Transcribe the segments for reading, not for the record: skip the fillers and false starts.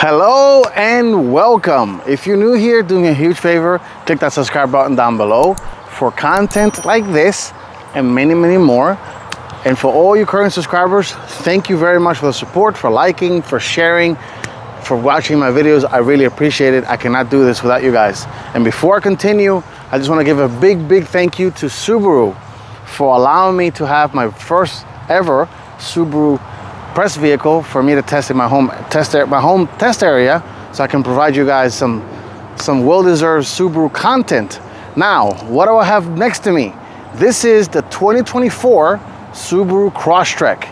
Hello and welcome. If you're new here, do me a huge favor, click that subscribe button down below for content like this and many more. And for all you current subscribers, thank you very much for the support, for liking, for sharing, for watching my videos. I really appreciate it. I cannot do this without you guys. And before I continue, I just want to give a big thank you to Subaru for allowing me to have my first ever Subaru press vehicle for me to test in my home test area, so I can provide you guys some well-deserved Subaru content. Now, what do I have next to me? This is the 2024 Subaru Crosstrek.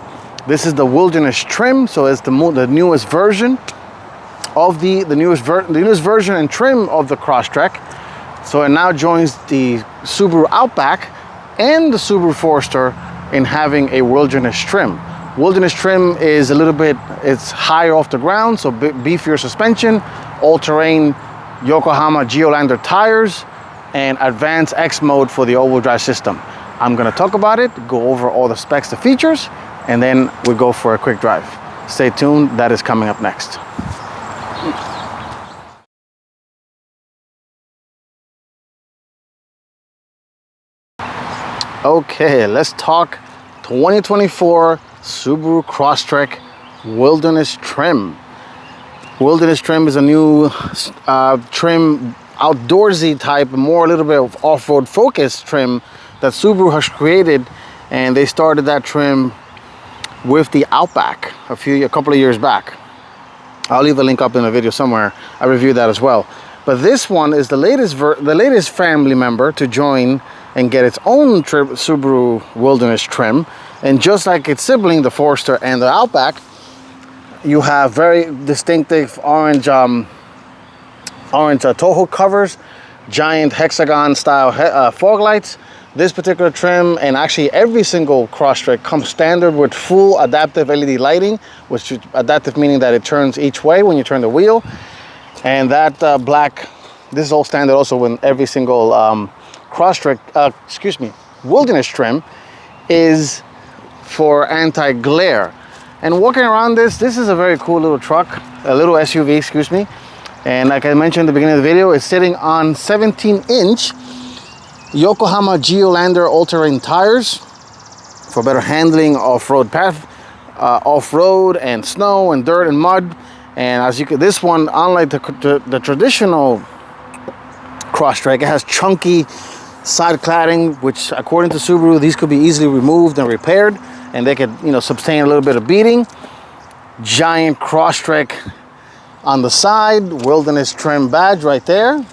This is the wilderness trim, so it's the newest version of the newest version and trim of the Crosstrek. So it now joins the Subaru Outback and the Subaru Forester in having a wilderness trim. Wilderness trim is a little bit, it's higher off the ground, so beefier suspension, all-terrain Yokohama Geolandar tires, and advanced X mode for the all-wheel drive system. I'm gonna talk about it, go over all the specs, the features, and then we go for a quick drive. Stay tuned, that is coming up next. Okay, let's talk 2024 Subaru Crosstrek Wilderness Trim. Wilderness Trim is a new trim, outdoorsy type, more a little bit of off-road focused trim that Subaru has created, and they started that trim with the Outback a couple of years back. I'll leave a link up in the video somewhere. I reviewed that as well. But this one is the latest family member to join and get its own Subaru Wilderness trim. And just like its sibling, the Forester and the Outback, you have very distinctive orange tow hook covers, giant hexagon style fog lights. This particular trim, and actually every single Crosstrek, comes standard with full adaptive LED lighting, which is adaptive meaning that it turns each way when you turn the wheel. And that black, this is all standard also in every single Crosstrek, Wilderness trim is for anti-glare. And walking around this is a very cool little truck, a little SUV, and like I mentioned at the beginning of the video, it's sitting on 17-inch Yokohama Geolandar all-terrain tires for better handling off-road off-road and snow and dirt and mud. And as you can, this one, unlike the traditional Crosstrek, it has chunky side cladding, which according to Subaru, these could be easily removed and repaired, and they could, sustain a little bit of beating. Giant Crosstrek on the side, wilderness trim badge right there.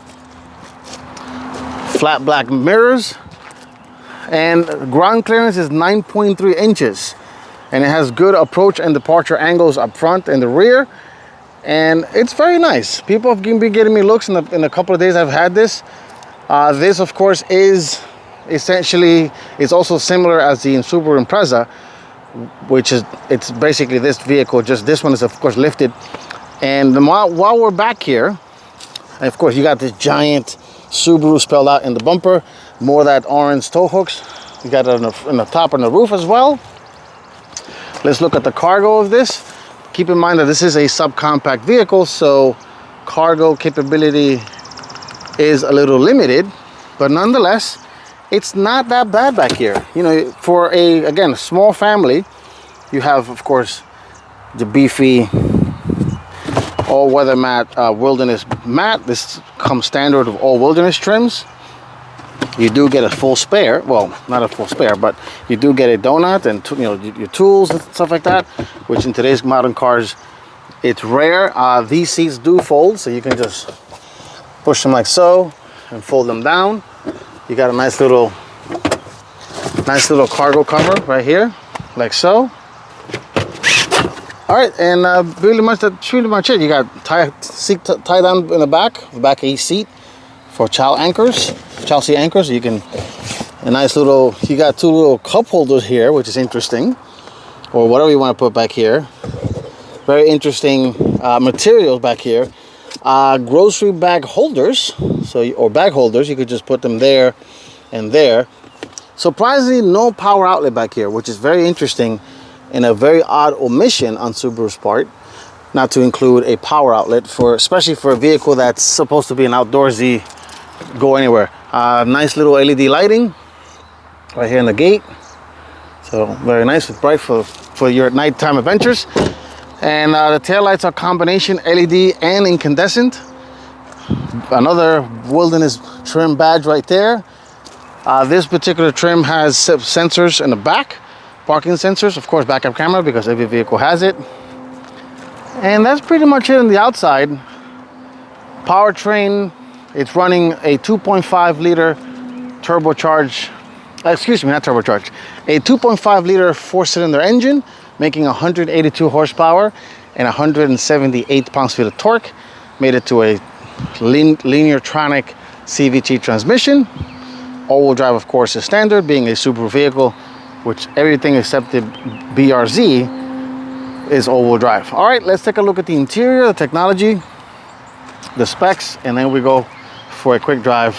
Flat black mirrors, and ground clearance is 9.3 inches, and it has good approach and departure angles up front and the rear, and it's very nice. People have been getting me looks in a couple of days I've had this. This of course is essentially, it's also similar as the Subaru Impreza, which is, it's basically this vehicle, just this one is of course lifted. And while we're back here, and of course you got this giant Subaru spelled out in the bumper, more of that orange tow hooks. You got it on the top and the roof as well. Let's look at the cargo of this. Keep in mind that this is a subcompact vehicle, so cargo capability is a little limited, but nonetheless, it's not that bad back here. For a small family, you have of course the beefy all-weather mat, wilderness mat. This comes standard of all wilderness trims. You do get a full spare, well, not a full spare, but you do get a donut and your tools and stuff like that, which in today's modern cars, it's rare. These seats do fold, so you can just push them like so and fold them down. You got a nice little cargo cover right here, like so. All right, and that's pretty much it. You got tie down in the back of each seat for child seat anchors. You can, you got two little cup holders here, which is interesting, or whatever you want to put back here. Very interesting materials back here. Grocery bag holders, or bag holders, you could just put them there and there. Surprisingly, no power outlet back here, which is very interesting and a very odd omission on Subaru's part. not to include a power outlet for, especially for a vehicle that's supposed to be an outdoorsy, go anywhere. Nice little LED lighting right here in the gate. So very nice, with bright for your nighttime adventures. And the taillights are combination LED and incandescent. Another Wilderness trim badge right there. This particular trim has sensors in the back, parking sensors, of course backup camera because every vehicle has it. And that's pretty much it on the outside. Powertrain, it's running a 2.5 liter turbocharged, excuse me, not turbocharged, a 2.5 liter 4-cylinder engine, making 182 horsepower and 178 pounds-feet of torque. Made it to a linear-tronic CVT transmission. All-wheel drive, of course, is standard, being a Subaru vehicle, which everything except the BRZ is all-wheel drive. All right, let's take a look at the interior, the technology, the specs, and then we go for a quick drive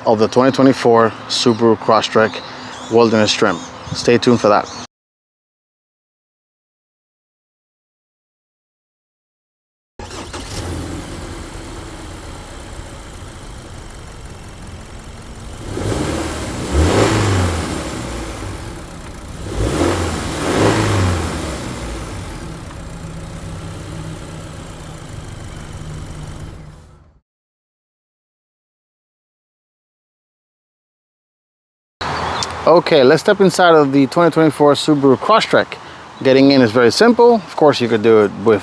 of the 2024 Subaru Crosstrek Wilderness trim. Stay tuned for that. Okay, let's step inside of the 2024 Subaru Crosstrek. Getting in is very simple. Of course, you could do it with,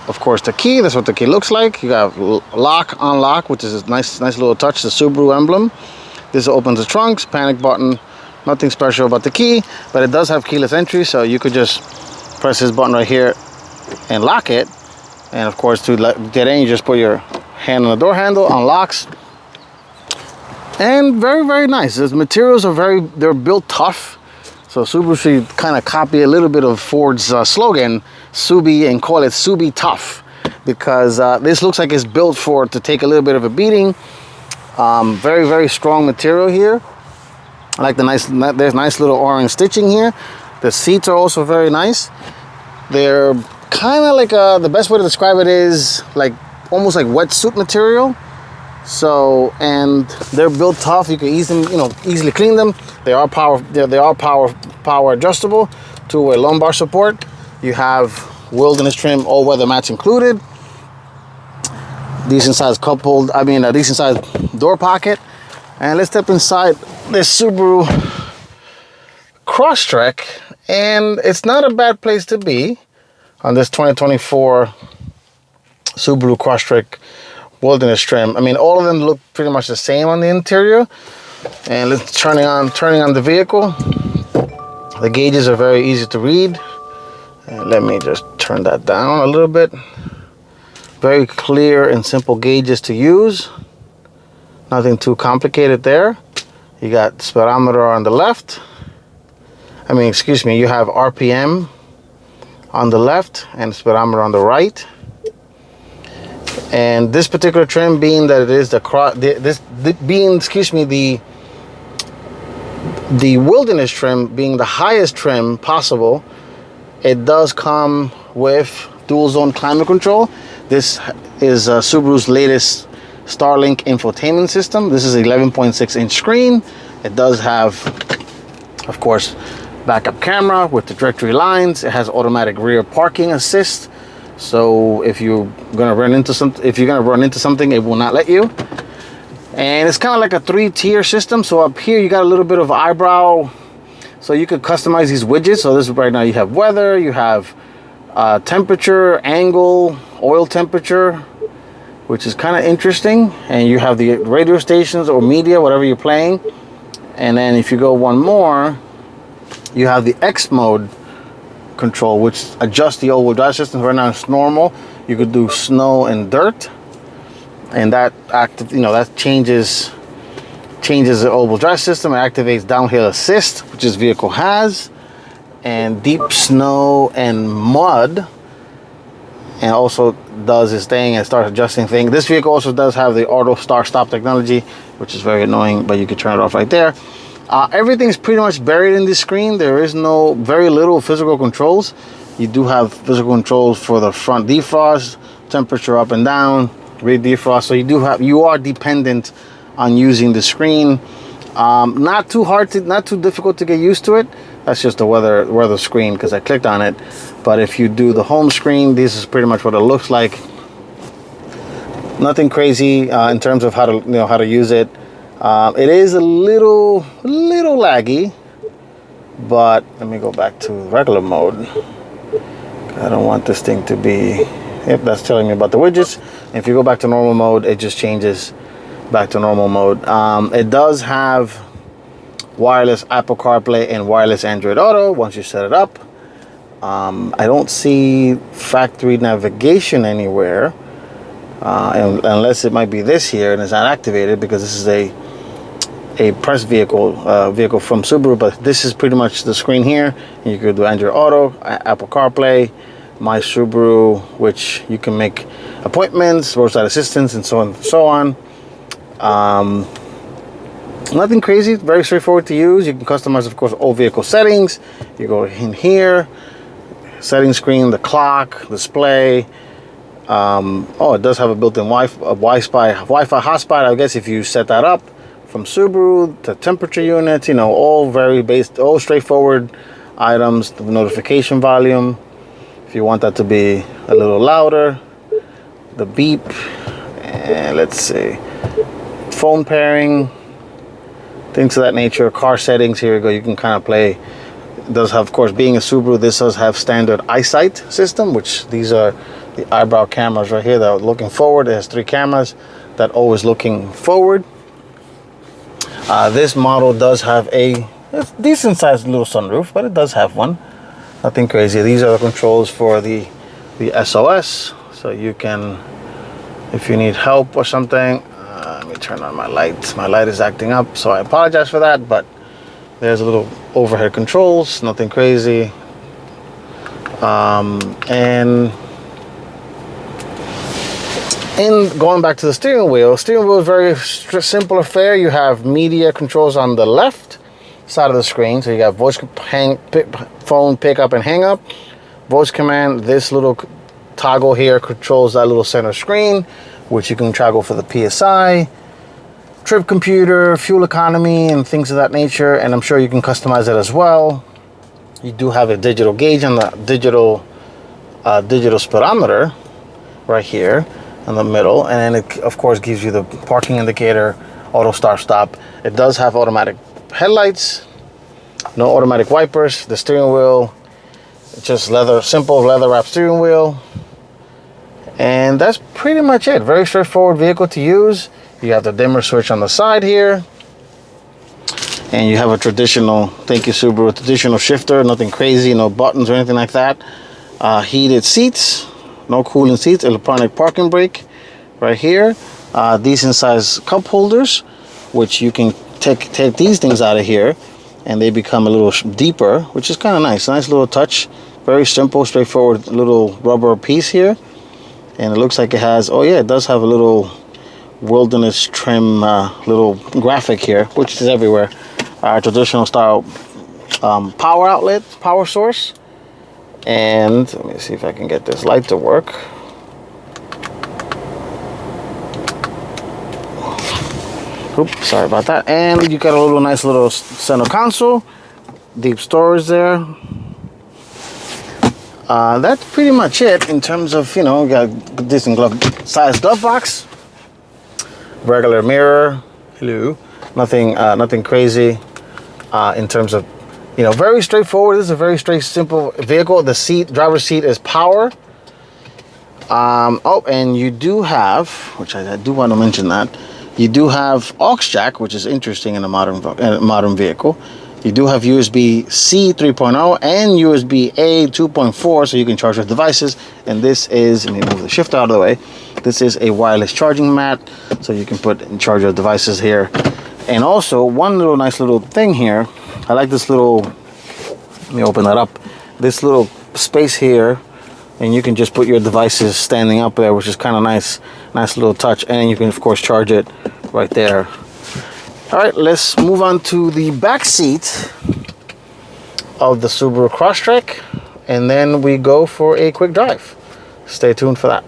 of course, the key. That's what the key looks like. You got lock, unlock, which is a nice little touch, the Subaru emblem. This opens the trunks, panic button. Nothing special about the key, but it does have keyless entry, so you could just press this button right here and lock it. And of course, to get in, you just put your hand on the door handle, unlocks. And very, very nice. The materials are they're built tough. So Subaru should kind of copy a little bit of Ford's slogan, Subi, and call it Subi Tough, because this looks like it's built to take a little bit of a beating. Very, very strong material here. I like there's nice little orange stitching here. The seats are also very nice. They're kind of like, the best way to describe it is like almost like wetsuit material. So, and they're built tough. You can easily clean them. They are power adjustable to a lumbar support. You have Wilderness trim, all weather mats included. Decent sized a decent sized door pocket. And let's step inside this Subaru Crosstrek, and it's not a bad place to be on this 2024 Subaru Crosstrek Wilderness trim. I mean, all of them look pretty much the same on the interior. And let's turning on the vehicle. The gauges are very easy to read. And let me just turn that down a little bit. Very clear and simple gauges to use. Nothing too complicated there. You got speedometer on the left. You have RPM on the left and speedometer on the right. And this particular trim, being that it is the Wilderness trim, being the highest trim possible, it does come with dual zone climate control. This is Subaru's latest Starlink infotainment system. This is an 11.6-inch screen. It does have, of course, backup camera with the directory lines. It has automatic rear parking assist. So if you're gonna run into something, it will not let you. And it's kind of like a 3-tier system. So up here, you got a little bit of eyebrow. So you could customize these widgets. So this is right now, you have weather, you have temperature, angle, oil temperature, which is kind of interesting. And you have the radio stations or media, whatever you're playing. And then if you go one more, you have the X mode control, which adjusts the all-wheel drive system. Right now it's normal. You could do snow and dirt, and that that changes the all-wheel drive system. It activates downhill assist, which this vehicle has, and deep snow and mud, and also does its thing and starts adjusting things. This vehicle also does have the auto start stop technology, which is very annoying, but you can turn it off right there. Everything's pretty much buried in this screen. There is very little physical controls. You do have physical controls for the front defrost, temperature up and down, rear defrost. So you are dependent on using the screen. Not too difficult to get used to it. That's just the weather screen because I clicked on it. But if you do the home screen, this is pretty much what it looks like. Nothing crazy in terms of how to use it. It is a little laggy, but let me go back to regular mode. I don't want this thing to be. Yep, that's telling me about the widgets. If you go back to normal mode, it just changes back to normal mode. It does have wireless Apple CarPlay and wireless Android Auto once you set it up. I don't see factory navigation anywhere, unless it might be this here and it's not activated because this is a press vehicle from Subaru. But this is pretty much the screen here. You could do Android Auto, Apple CarPlay, My Subaru, which you can make appointments, roadside assistance, and so on and so on. Nothing crazy, very straightforward to use. You can customize, of course, all vehicle settings. You go in here, setting screen, the clock, display. It does have a built-in Wi-Fi hotspot. I guess if you set that up from Subaru, the temperature units, all straightforward items. The notification volume, if you want that to be a little louder, the beep, and let's see, phone pairing, things of that nature. Car settings, here you go. You can kind of play. It does have, of course, being a Subaru, this does have standard eyesight system, which these are the eyebrow cameras right here that are looking forward. It has 3 cameras that always looking forward. This model does have a decent sized little sunroof, but it does have one. Nothing crazy. These are the controls for the SOS, so you can, if you need help or something. Let me turn on my light. My light is acting up, so I apologize for that, but there's a little overhead controls, nothing crazy. And going back to the steering wheel is very simple affair. You have media controls on the left side of the screen. So you got voice phone pick up and hang up, voice command. This little toggle here controls that little center screen, which you can toggle for the PSI, trip computer, fuel economy, and things of that nature. And I'm sure you can customize it as well. You do have a digital gauge on the digital speedometer right here in the middle, and then it of course gives you the parking indicator, auto start stop. It does have automatic headlights, no automatic wipers. The steering wheel, it's just simple leather wrap steering wheel. And that's pretty much it. Very straightforward vehicle to use. You have the dimmer switch on the side here. And you have a traditional, thank you Subaru, traditional shifter. Nothing crazy, no buttons or anything like that. Heated seats, no cooling seats. Electronic parking brake right here. Decent size cup holders, which you can take these things out of here and they become a little deeper, which is kind of nice. Nice little touch. Very simple, straightforward little rubber piece here. And it looks like it has, it does have a little wilderness trim little graphic here, which is everywhere. Traditional style power outlet, power source. And let me see if I can get this light to work. Oops, sorry about that. And you got a little nice little center console, deep storage there. That's pretty much it in terms of, you got a decent size glove box, regular mirror, hello, nothing crazy in terms of, very straightforward. This is a very simple vehicle. The driver's seat is power. And you do have, which I do want to mention that, you do have aux jack, which is interesting in a modern vehicle. You do have USB-C 3.0 and USB-A 2.4, so you can charge your devices. And this is, let me move the shifter out of the way. This is a wireless charging mat, so you can put and charge your devices here. And also, one nice little thing here. I like this little, let me open that up. This little space here, and you can just put your devices standing up there, which is kind of nice little touch. And you can, of course, charge it right there. All right, let's move on to the back seat of the Subaru Crosstrek. and then we go for a quick drive. Stay tuned for that.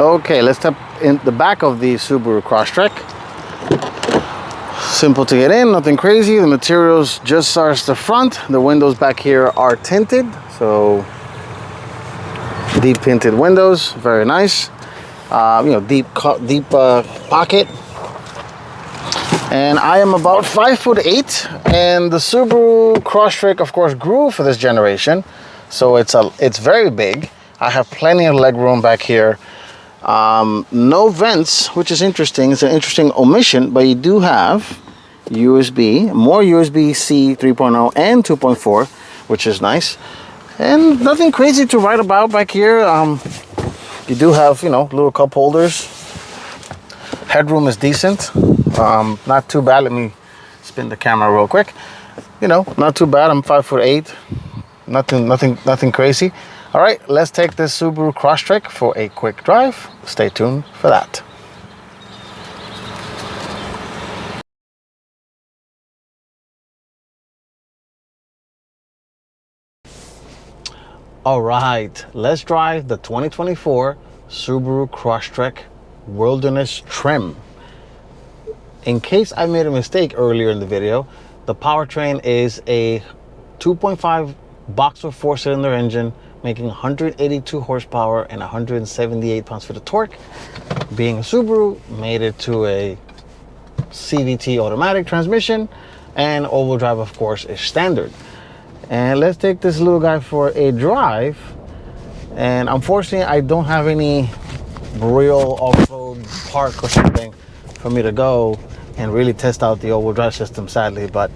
Okay, let's step in the back of the Subaru Crosstrek. Simple to get in, nothing crazy. The materials just starts the front. The windows back here are tinted, so deep tinted windows, very nice. You know, deep pocket. And I am about 5'8", and the Subaru Crosstrek, of course, grew for this generation, so it's very big. I have plenty of leg room back here. No vents, which is interesting. It's an interesting omission, but you do have USB, more USB-C 3.0 and 2.4, which is nice. And nothing crazy to write about back here. You do have, you know, little cup holders. Headroom is decent. Not too bad. Let me spin the camera real quick. You know, not too bad. I'm 5'8". Nothing crazy. All right, let's take this Subaru Crosstrek for a quick drive. Stay tuned for that. All right, let's drive the 2024 Subaru Crosstrek Wilderness Trim. In case I made a mistake earlier in the video, the powertrain is a 2.5 boxer 4-cylinder engine making 182 horsepower and 178 pounds-feet of torque. Being a Subaru, made it to a CVT automatic transmission, and all-wheel drive, of course, is standard. And let's take this little guy for a drive. And unfortunately, I don't have any real off-road park or something for me to go and really test out the all-wheel drive system, sadly. But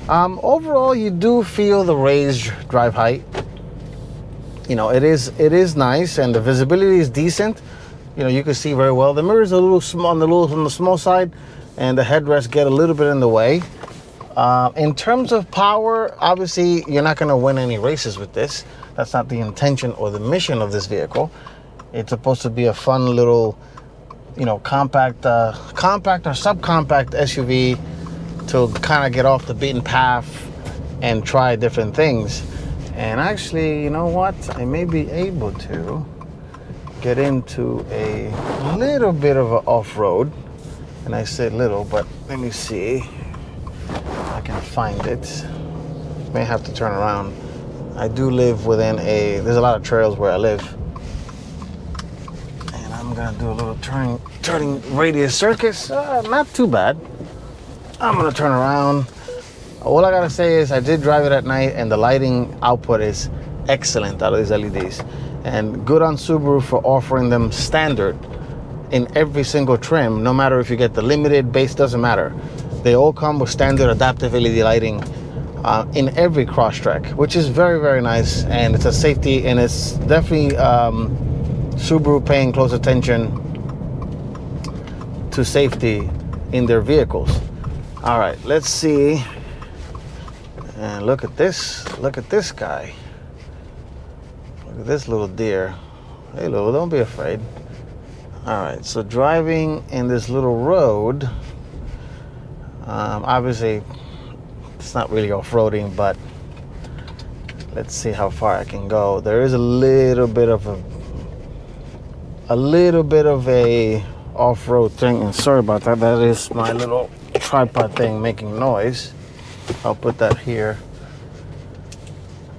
overall, you do feel the raised drive height. You know, it is nice, and the visibility is decent. You know, you can see very well. The mirror's a little small, on the small side, and the headrests get a little bit in the way. In terms of power, obviously, you're not going to win any races with this. That's not the intention or the mission of this vehicle. It's supposed to be a fun little, you know, compact or subcompact SUV to kind of get off the beaten path and try different things. And actually, you know what? I may be able to get into a little bit of an off-road. And I say little, but let me see. I can find it. May have to turn around. I do live within there's a lot of trails where I live. And I'm gonna do a little turning radius circus. Not too bad. I'm gonna turn around. All I gotta say is I did drive it at night, and the lighting output is excellent out of these LEDs. And good on Subaru for offering them standard in every single trim, no matter if you get the limited, base, doesn't matter. They all come with standard adaptive LED lighting in every Crosstrek, which is very, very nice. And it's a safety, and it's definitely Subaru paying close attention to safety in their vehicles. All right, let's see. And look at this guy. Look at this little deer. Hey, Lou, don't be afraid. All right, so driving in this little road, obviously it's not really off-roading, but let's see how far I can go. There is a little bit of a off-road thing, and sorry about that. That is my little tripod thing making noise. I'll put that here.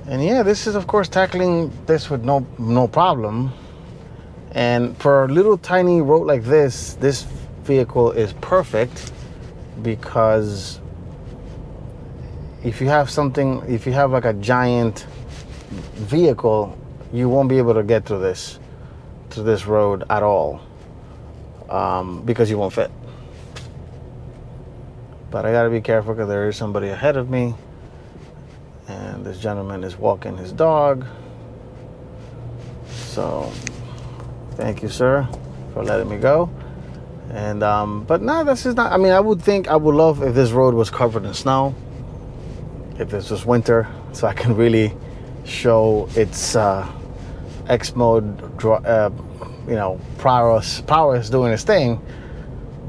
And yeah, this is of course tackling this with no problem. And for a little tiny road like this vehicle is perfect, because if you have like a giant vehicle, you won't be able to get to this road at all, because you won't fit. But I gotta be careful because there is somebody ahead of me, and this gentleman is walking his dog. So thank you, sir, for letting me go. And but no, this is not, I mean, I would love if this road was covered in snow, if this was winter, so I can really show its X mode, you know, prowess doing its thing.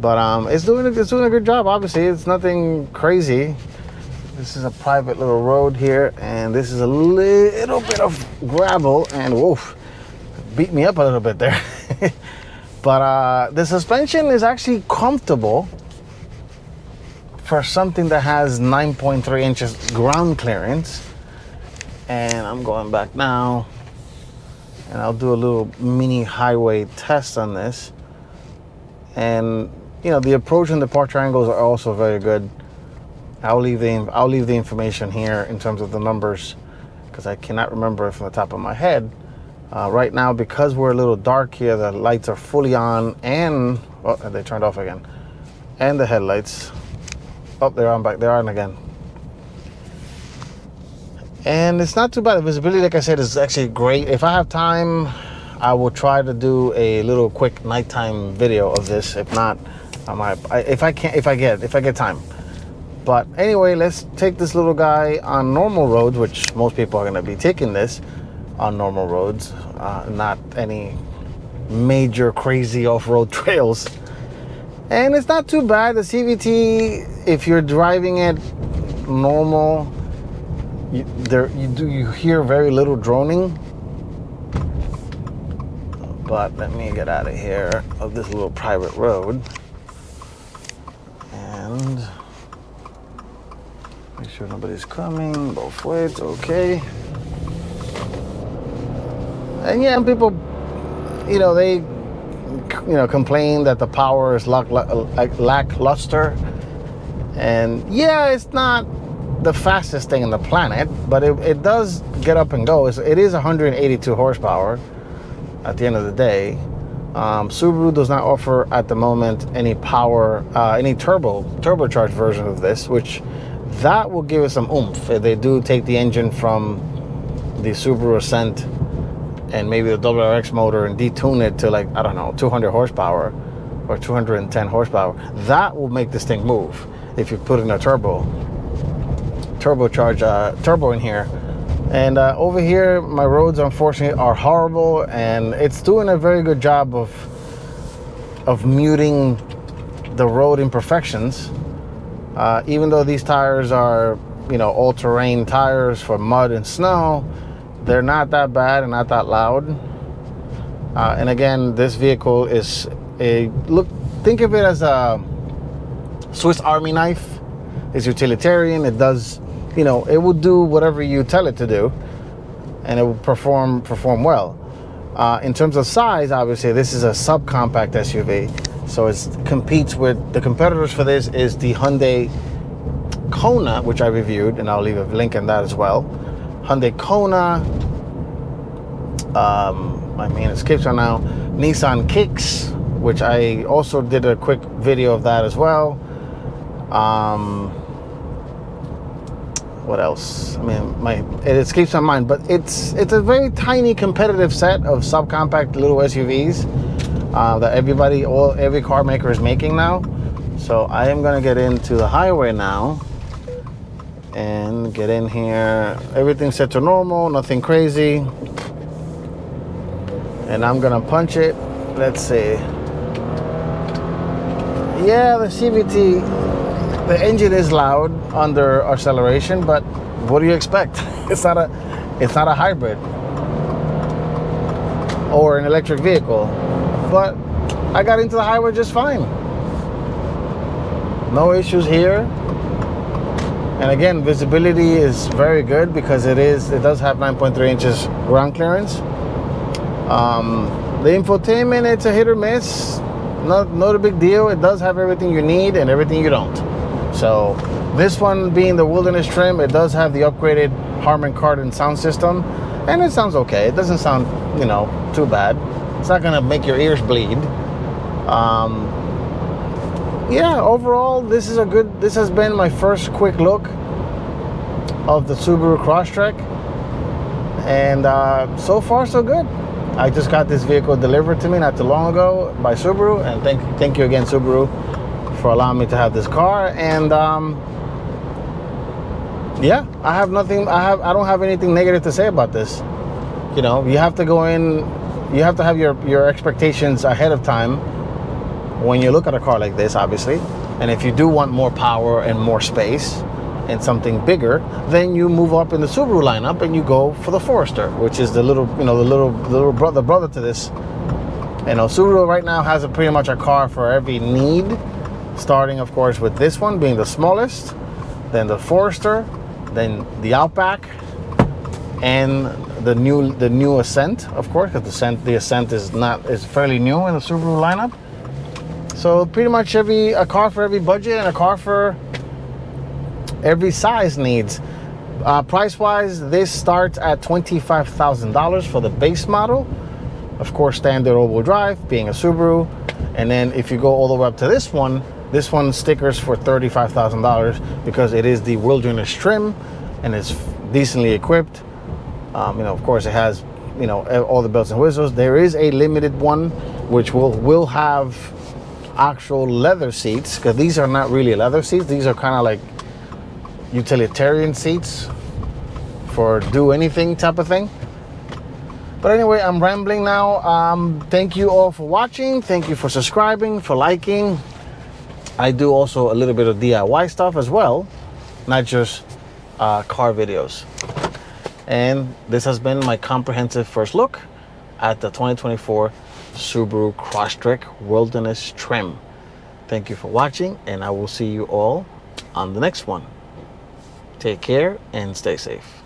But it's doing a good job. Obviously, it's nothing crazy. This is a private little road here, and this is a little bit of gravel, and woof, beat me up a little bit there. But the suspension is actually comfortable for something that has 9.3 inches ground clearance. And I'm going back now, and I'll do a little mini highway test on this. And you know, the approach and departure angles are also very good. I'll leave the information here in terms of the numbers, because I cannot remember it from the top of my head. Right now, because we're a little dark here, the lights are fully on, and oh, they turned off again. And the headlights, oh, they're on back. They're on again. And it's not too bad. The visibility, like I said, is actually great. If I have time, I will try to do a little quick nighttime video of this. If not, I might. If I get time. But anyway, let's take this little guy on normal roads, which most people are going to be taking this on normal roads, not any major crazy off-road trails. And it's not too bad. The CVT, if you're driving it normal, you hear very little droning. But let me get out of here of this little private road and make sure nobody's coming both ways. Okay. And yeah, people, they complain that the power is lackluster. And yeah, it's not the fastest thing on the planet, but it does get up and go. It is 182 horsepower at the end of the day. Subaru does not offer at the moment any power, any turbocharged version of this, which that will give it some oomph. They do take the engine from the Subaru Ascent and maybe the WRX motor and detune it to, like, I don't know, 200 horsepower or 210 horsepower. That will make this thing move if you put in a turbocharged turbo in here. And over here, my roads, unfortunately, are horrible, and it's doing a very good job of muting the road imperfections. Even though these tires are, all-terrain tires for mud and snow, they're not that bad and not that loud. And again, this vehicle is think of it as a Swiss Army knife. It's utilitarian. It does, it will do whatever you tell it to do, and it will perform well. In terms of size, obviously, this is a subcompact SUV, so it competes with the competitors for this is the Hyundai Kona, which I reviewed, and I'll leave a link in that as well. Hyundai Kona, it escapes right now. Nissan Kicks, which I also did a quick video of that as well. What else? It escapes my mind, but it's a very tiny competitive set of subcompact little SUVs that every car maker is making now. So I am gonna get into the highway now and get in here. Everything's set to normal, nothing crazy. And I'm gonna punch it. Let's see. Yeah, the CVT, the engine is loud under acceleration, but what do you expect? It's not a hybrid or an electric vehicle. But I got into the highway just fine. No issues here. And again, visibility is very good because it does have 9.3 inches ground clearance. The infotainment, it's a hit or miss. Not a big deal. It does have everything you need and everything you don't. So this one being the Wilderness trim, it does have the upgraded Harman Kardon sound system, and it sounds okay. It doesn't sound, too bad. It's not gonna make your ears bleed. Yeah, overall, this has been my first quick look of the Subaru Crosstrek, and so far so good. I just got this vehicle delivered to me not too long ago by Subaru, and thank you again, Subaru, for allowing me to have this car. And yeah, I don't have anything negative to say about this. You have to go in, you have to have your expectations ahead of time when you look at a car like this, obviously, and if you do want more power and more space and something bigger, then you move up in the Subaru lineup and you go for the Forester, which is the little, you know, the brother to this. You know, Subaru right now has pretty much a car for every need, starting, of course, with this one being the smallest, then the Forester, then the Outback, and the new Ascent, of course, because the Ascent is fairly new in the Subaru lineup. So pretty much a car for every budget and a car for every size needs. Price-wise, this starts at $25,000 for the base model. Of course, standard all-wheel drive, being a Subaru. And then if you go all the way up to this one stickers for $35,000 because it is the wilderness trim and it's decently equipped. You know, of course, it has, you know, all the bells and whistles. There is a limited one which will have actual leather seats, because these are not really leather seats. These are kind of like utilitarian seats for do anything type of thing. But anyway, I'm rambling now. Thank you all for watching. Thank you for subscribing, for liking. I do also a little bit of DIY stuff as well, not just car videos. And this has been my comprehensive first look at the 2024 Subaru Crosstrek Wilderness Trim. Thank you for watching, and I will see you all on the next one. Take care and stay safe.